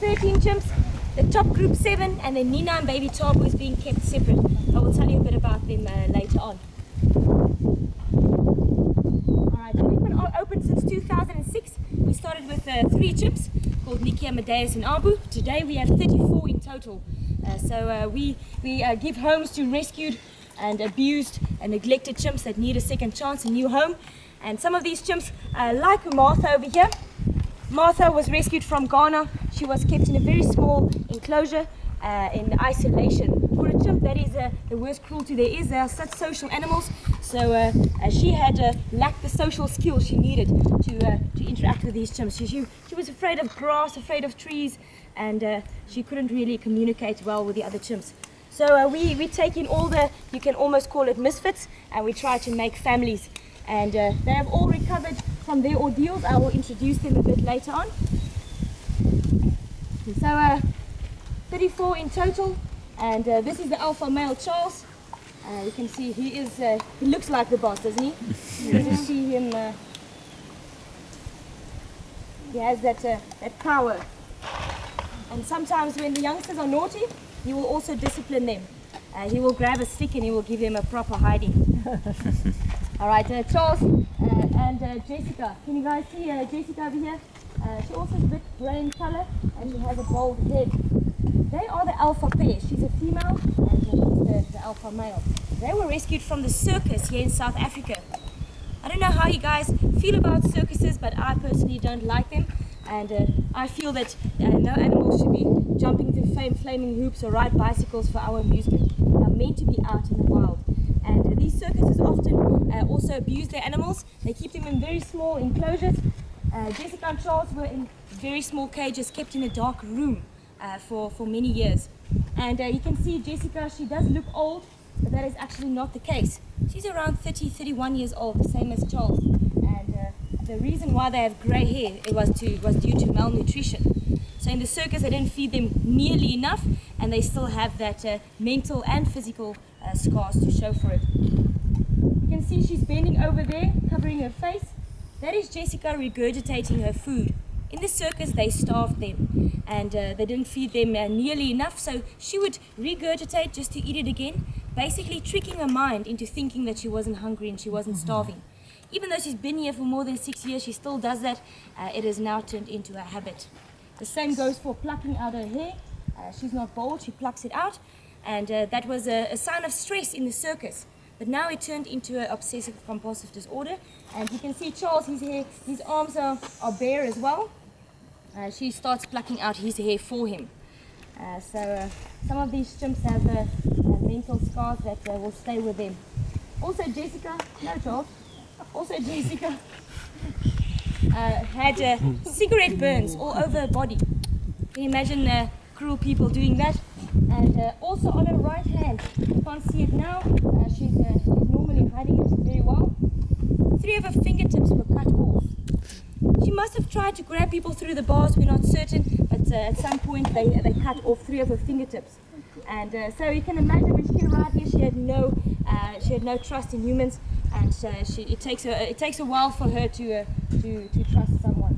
13 chimps, the top group 7, and then Nina and baby Tabu is being kept separate. I will tell you a bit about them later on. Alright, we've been open since 2006. We started with 3 chimps called Nikki, Amadeus and Abu. Today we have 34 in total. We give homes to rescued and abused and neglected chimps that need a second chance, a new home. And some of these chimps, like Martha over here. Martha was rescued from Ghana. She was kept in a very small enclosure in isolation. For a chimp, that is the worst cruelty there is. They are such social animals. So she had lacked the social skills she needed to interact with these chimps. She was afraid of grass, afraid of trees, and she couldn't really communicate well with the other chimps. So we take in all the, you can almost call it misfits, and we try to make families. And they have all recovered from their ordeals. I will introduce them a bit later on. So 34 in total, and this is the alpha male Charles. You can see he looks like the boss, doesn't he? You can see him, he has that power. And sometimes when the youngsters are naughty, he will also discipline them. He will grab a stick and he will give them a proper hiding. Alright, Charles and Jessica. Can you guys see Jessica over here? She also has a bit grey in colour and she has a bald head. They are the alpha pair. She's a female and he's the alpha male. They were rescued from the circus here in South Africa. I don't know how you guys feel about circuses, but I personally don't like them. And I feel that no animals should be jumping through flaming hoops or ride bicycles for our amusement. They are meant to be out in the wild. And these circuses often also abuse their animals. They keep them in very small enclosures. Jessica and Charles were in very small cages kept in a dark room for many years. And you can see Jessica, she does look old, but that is actually not the case. She's around 30, 31 years old, the same as Charles. And the reason why they have grey hair was due to malnutrition. So in the circus they didn't feed them nearly enough, and they still have that mental and physical scars to show for it. You can see she's bending over there, covering her face. That is Jessica regurgitating her food. In the circus they starved them, and they didn't feed them nearly enough, so she would regurgitate just to eat it again, basically tricking her mind into thinking that she wasn't hungry and she wasn't starving. Even though she's been here for more than 6 years, she still does that. It has now turned into a habit. The same goes for plucking out her hair. She's not bold, she plucks it out. And that was a sign of stress in the circus. But now it turned into an obsessive compulsive disorder. And you can see Charles, his arms are bare as well. She starts plucking out his hair for him. So some of these chimps have mental scars that will stay with them. Also Jessica, no Charles, also Jessica had cigarette burns all over her body. Can you imagine cruel people doing that? And also on her right hand, you can't see it now, she's normally hiding it very well. 3 of her fingertips were cut off. She must have tried to grab people through the bars, we're not certain, but at some point they cut off 3 of her fingertips. And so you can imagine when she came right here, she had no trust in humans, and it takes a while for her to trust someone.